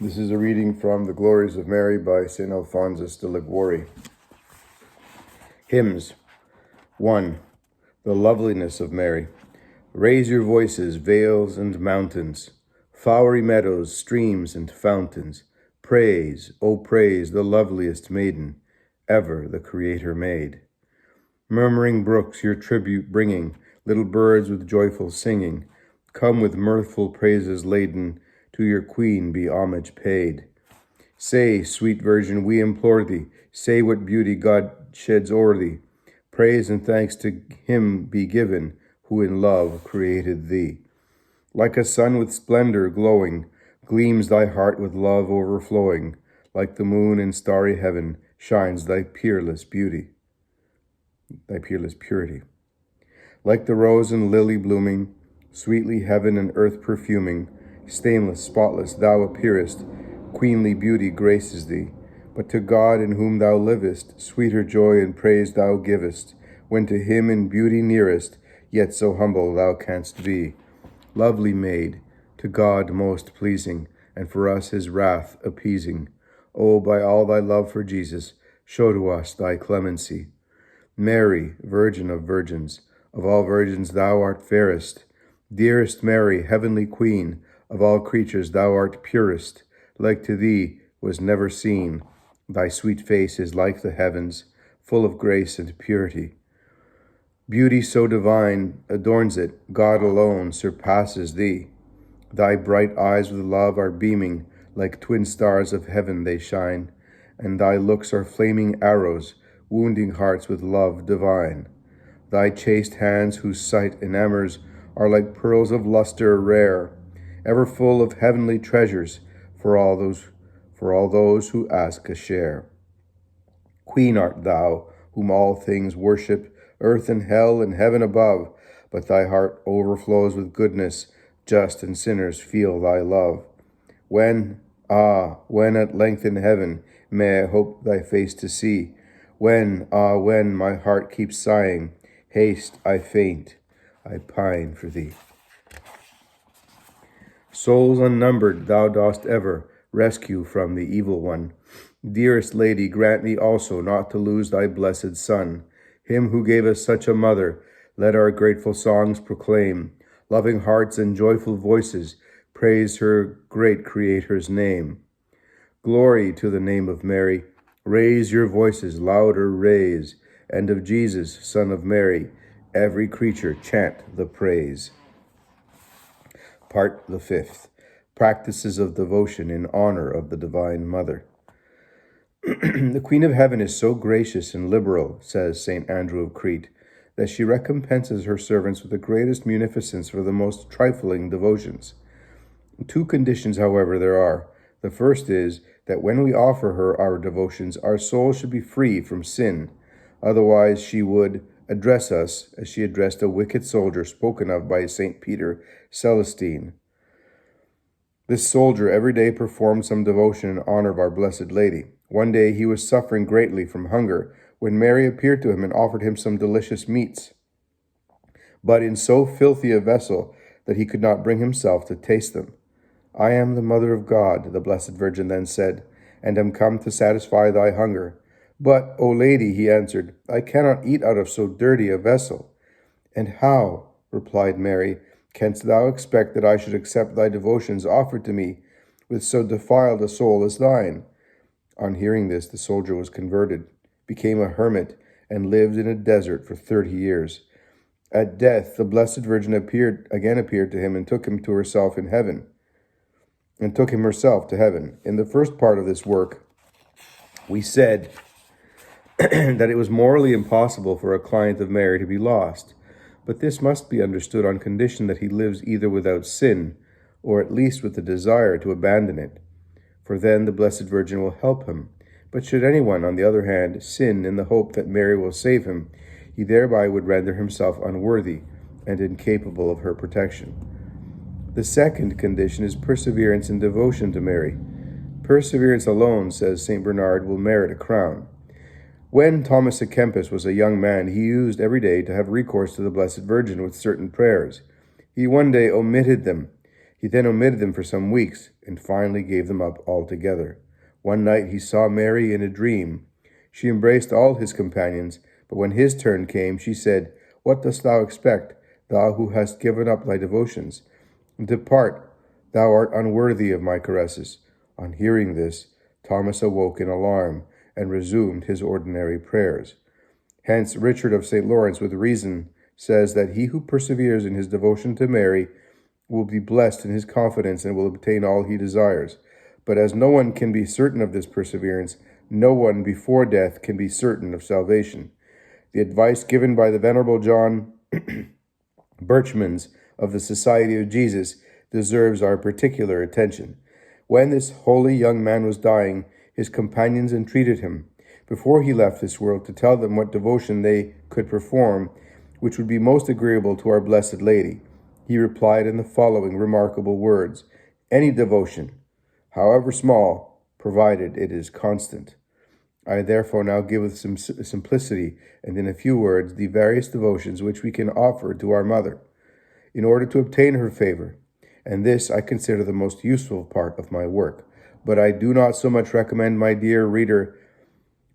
This is a reading from the Glories of Mary by St. Alphonsus de Liguori. Hymns. 1. The loveliness of Mary. Raise your voices, vales and mountains, flowery meadows, streams and fountains. Praise, O praise, the loveliest maiden, ever the Creator made. Murmuring brooks, your tribute bringing, little birds with joyful singing, come with mirthful praises laden, to your Queen be homage paid. Say, sweet Virgin, we implore thee, say what beauty God sheds o'er thee. Praise and thanks to him be given, who in love created thee. Like a sun with splendor glowing, gleams thy heart with love overflowing. Like the moon in starry heaven, shines thy peerless beauty, thy peerless purity. Like the rose and lily blooming, sweetly heaven and earth perfuming, stainless, spotless, thou appearest, queenly beauty graces thee. But to God in whom thou livest, sweeter joy and praise thou givest, when to him in beauty nearest, yet so humble thou canst be. Lovely maid, to God most pleasing, and for us his wrath appeasing. O, by all thy love for Jesus, show to us thy clemency. Mary, Virgin of virgins, of all virgins thou art fairest. Dearest Mary, heavenly Queen, of all creatures thou art purest. Like to thee was never seen. Thy sweet face is like the heavens, full of grace and purity. Beauty so divine adorns it, God alone surpasses thee. Thy bright eyes with love are beaming, like twin stars of heaven they shine, and thy looks are flaming arrows, wounding hearts with love divine. Thy chaste hands, whose sight enamors, are like pearls of luster rare, ever full of heavenly treasures for all those who ask a share. Queen art thou, whom all things worship, earth and hell and heaven above, but thy heart overflows with goodness, just and sinners feel thy love. When at length in heaven may I hope thy face to see? When my heart keeps sighing, haste, I faint, I pine for thee. Souls unnumbered thou dost ever rescue from the evil one. Dearest Lady, grant me also not to lose thy blessed Son. Him who gave us such a mother, let our grateful songs proclaim. Loving hearts and joyful voices praise her great Creator's name. Glory to the name of Mary. Raise your voices, louder raise, and of Jesus, Son of Mary, every creature chant the praise. Part the 5th. Practices of devotion in honor of the Divine Mother. The Queen of Heaven is so gracious and liberal, says St. Andrew of Crete, that she recompenses her servants with the greatest munificence for the most trifling devotions. 2 conditions, however, there are. The first is that when we offer her our devotions, our soul should be free from sin. Otherwise, she would address us as she addressed a wicked soldier spoken of by St. Peter Celestine. This soldier every day performed some devotion in honor of our Blessed Lady. One day he was suffering greatly from hunger when Mary appeared to him and offered him some delicious meats, but in so filthy a vessel that he could not bring himself to taste them. I am the Mother of God, the Blessed Virgin then said, and am come to satisfy thy hunger. But, O Lady, he answered, I cannot eat out of so dirty a vessel. And how, replied Mary, canst thou expect that I should accept thy devotions offered to me with so defiled a soul as thine? On hearing this, the soldier was converted, became a hermit, and lived in a desert for 30 years. At death, the Blessed Virgin appeared to him and took him herself to heaven. In the first part of this work, we said that it was morally impossible for a client of Mary to be lost, but this must be understood on condition that he lives either without sin, or at least with the desire to abandon it, for then the Blessed Virgin will help him. But should anyone, on the other hand, sin in the hope that Mary will save him, he thereby would render himself unworthy and incapable of her protection. The second condition is perseverance in devotion to Mary. Perseverance alone, says St. Bernard, will merit a crown. When Thomas à Kempis was a young man, he used every day to have recourse to the Blessed Virgin with certain prayers. He one day omitted them. He then omitted them for some weeks and finally gave them up altogether. One night he saw Mary in a dream. She embraced all his companions, but when his turn came, she said, "What dost thou expect, thou who hast given up thy devotions? Depart, thou art unworthy of my caresses." On hearing this, Thomas awoke in alarm and resumed his ordinary prayers. Hence, Richard of St. Lawrence, with reason, says that he who perseveres in his devotion to Mary will be blessed in his confidence and will obtain all he desires. But as no one can be certain of this perseverance, no one before death can be certain of salvation. The advice given by the Venerable John Birchmans of the Society of Jesus deserves our particular attention. When this holy young man was dying, his companions entreated him, before he left this world, to tell them what devotion they could perform, which would be most agreeable to our Blessed Lady. He replied in the following remarkable words: "Any devotion, however small, provided it is constant." I therefore now give with some simplicity and in a few words the various devotions which we can offer to our Mother in order to obtain her favor, and this I consider the most useful part of my work. But I do not so much recommend my dear reader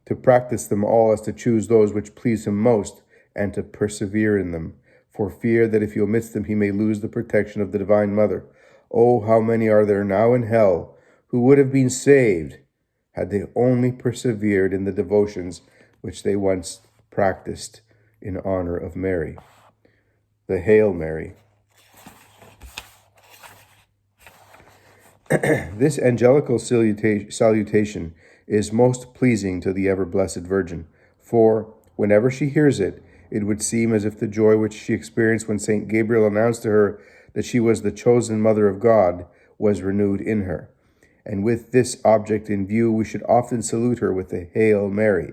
to practice them all as to choose those which please him most, and to persevere in them, for fear that if he omits them he may lose the protection of the Divine Mother. Oh, how many are there now in hell who would have been saved had they only persevered in the devotions which they once practiced in honor of Mary. The Hail Mary. This angelical salutation is most pleasing to the ever-blessed Virgin, for whenever she hears it, it would seem as if the joy which she experienced when St. Gabriel announced to her that she was the chosen Mother of God was renewed in her. And with this object in view, we should often salute her with the Hail Mary.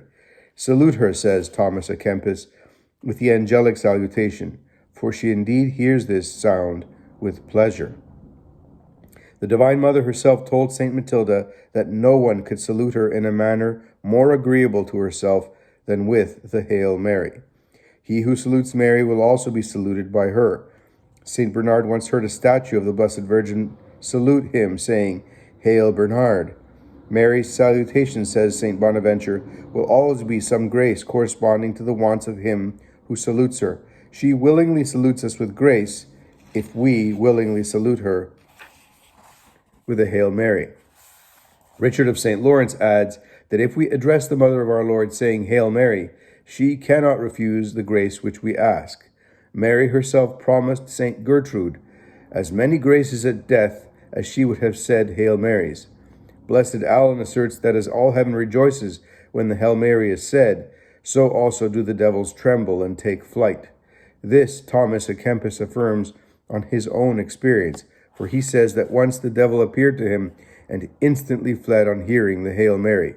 Salute her, says Thomas à Kempis, with the angelic salutation, for she indeed hears this sound with pleasure. The Divine Mother herself told St. Matilda that no one could salute her in a manner more agreeable to herself than with the Hail Mary. He who salutes Mary will also be saluted by her. St. Bernard once heard a statue of the Blessed Virgin salute him, saying, "Hail Bernard." Mary's salutation, says St. Bonaventure, will always be some grace corresponding to the wants of him who salutes her. She willingly salutes us with grace if we willingly salute her with a Hail Mary. Richard of St. Lawrence adds that if we address the Mother of our Lord saying Hail Mary, she cannot refuse the grace which we ask. Mary herself promised St. Gertrude as many graces at death as she would have said Hail Marys. Blessed Alan asserts that as all heaven rejoices when the Hail Mary is said, so also do the devils tremble and take flight. This Thomas à Kempis affirms on his own experience, for he says that once the devil appeared to him and instantly fled on hearing the Hail Mary.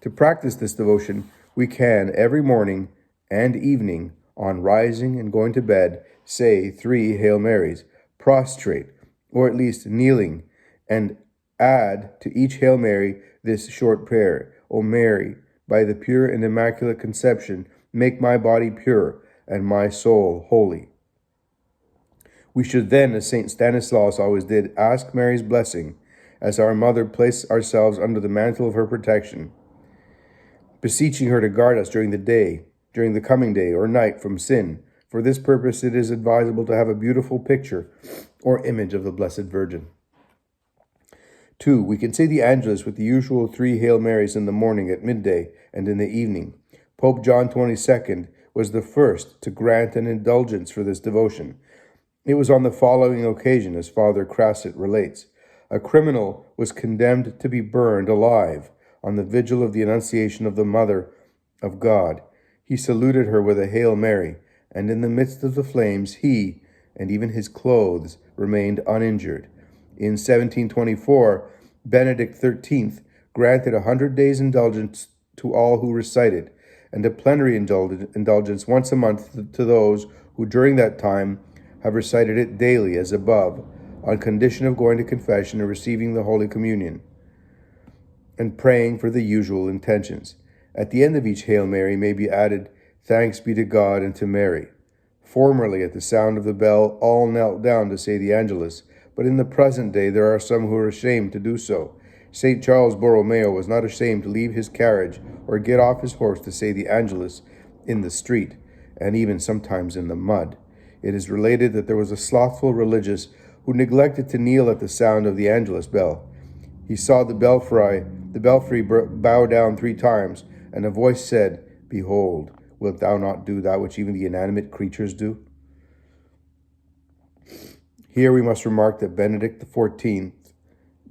To practice this devotion, we can every morning and evening, on rising and going to bed, say 3 Hail Marys, prostrate, or at least kneeling, and add to each Hail Mary this short prayer: O Mary, by the pure and immaculate conception, make my body pure and my soul holy. We should then, as St. Stanislaus always did, ask Mary's blessing as our Mother, place ourselves under the mantle of her protection, beseeching her to guard us during the coming day or night from sin. For this purpose it is advisable to have a beautiful picture or image of the Blessed Virgin. 2. We can say the Angelus with the usual 3 Hail Marys in the morning, at midday, and in the evening. Pope John XXII was the first to grant an indulgence for this devotion. It was on the following occasion, as Father Crasset relates. A criminal was condemned to be burned alive on the vigil of the Annunciation of the Mother of God. He saluted her with a Hail Mary, and in the midst of the flames he, and even his clothes, remained uninjured. In 1724, Benedict XIII granted 100 days' indulgence to all who recite it, and a plenary indulgence once a month to those who during that time have recited it daily as above, on condition of going to confession and receiving the Holy Communion, and praying for the usual intentions. At the end of each Hail Mary may be added, "Thanks be to God and to Mary." Formerly, at the sound of the bell, all knelt down to say the Angelus, but in the present day there are some who are ashamed to do so. St. Charles Borromeo was not ashamed to leave his carriage or get off his horse to say the Angelus in the street, and even sometimes in the mud. It is related that there was a slothful religious who neglected to kneel at the sound of the Angelus bell. He saw the belfry bow down 3 times, and a voice said, "Behold, wilt thou not do that which even the inanimate creatures do?" Here we must remark that Benedict XIV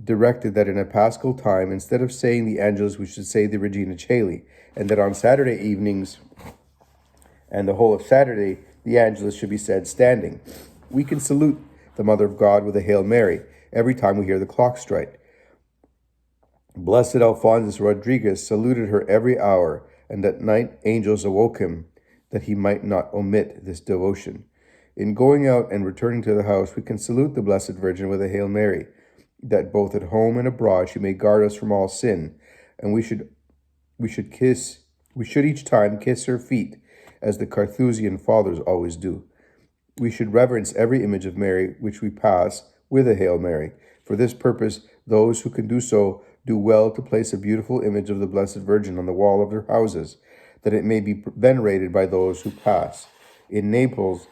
directed that in a Paschal time, instead of saying the Angelus, we should say the Regina Caeli, and that on Saturday evenings and the whole of Saturday, the Angelus should be said standing. We can salute the Mother of God with a Hail Mary every time we hear the clock strike. Blessed Alphonsus Rodriguez saluted her every hour, and at night angels awoke him, that he might not omit this devotion. In going out and returning to the house, we can salute the Blessed Virgin with a Hail Mary, that both at home and abroad she may guard us from all sin, and we should each time kiss her feet, as the Carthusian fathers always do. We should reverence every image of Mary which we pass with a Hail Mary. For this purpose, those who can do so do well to place a beautiful image of the Blessed Virgin on the wall of their houses, that it may be venerated by those who pass. In Naples,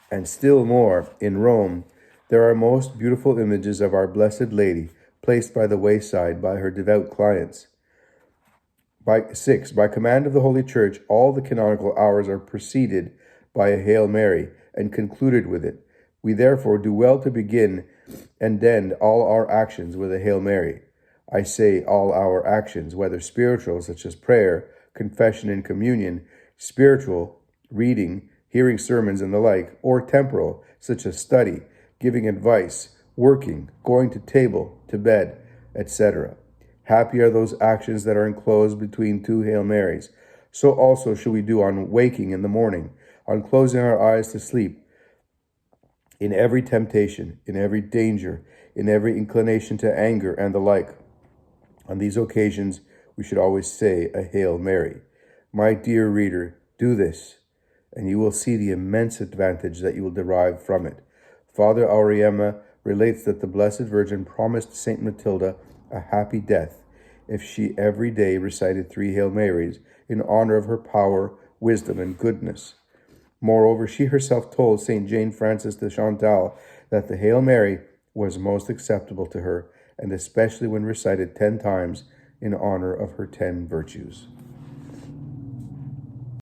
and still more in Rome, there are most beautiful images of our Blessed Lady placed by the wayside by her devout clients. By command of the Holy Church, all the canonical hours are preceded by a Hail Mary and concluded with it. We therefore do well to begin and end all our actions with a Hail Mary. I say all our actions, whether spiritual, such as prayer, confession, and communion, spiritual, reading, hearing sermons, and the like, or temporal, such as study, giving advice, working, going to table, to bed, etc. Happy are those actions that are enclosed between 2 Hail Marys. So also should we do on waking in the morning, on closing our eyes to sleep, in every temptation, in every danger, in every inclination to anger, and the like. On these occasions, we should always say a Hail Mary. My dear reader, do this, and you will see the immense advantage that you will derive from it. Father Auriemma relates that the Blessed Virgin promised Saint Matilda a happy death if she every day recited 3 Hail Marys in honor of her power, wisdom, and goodness. Moreover, she herself told Saint Jane Frances de Chantal that the Hail Mary was most acceptable to her, and especially when recited 10 times in honor of her 10 virtues.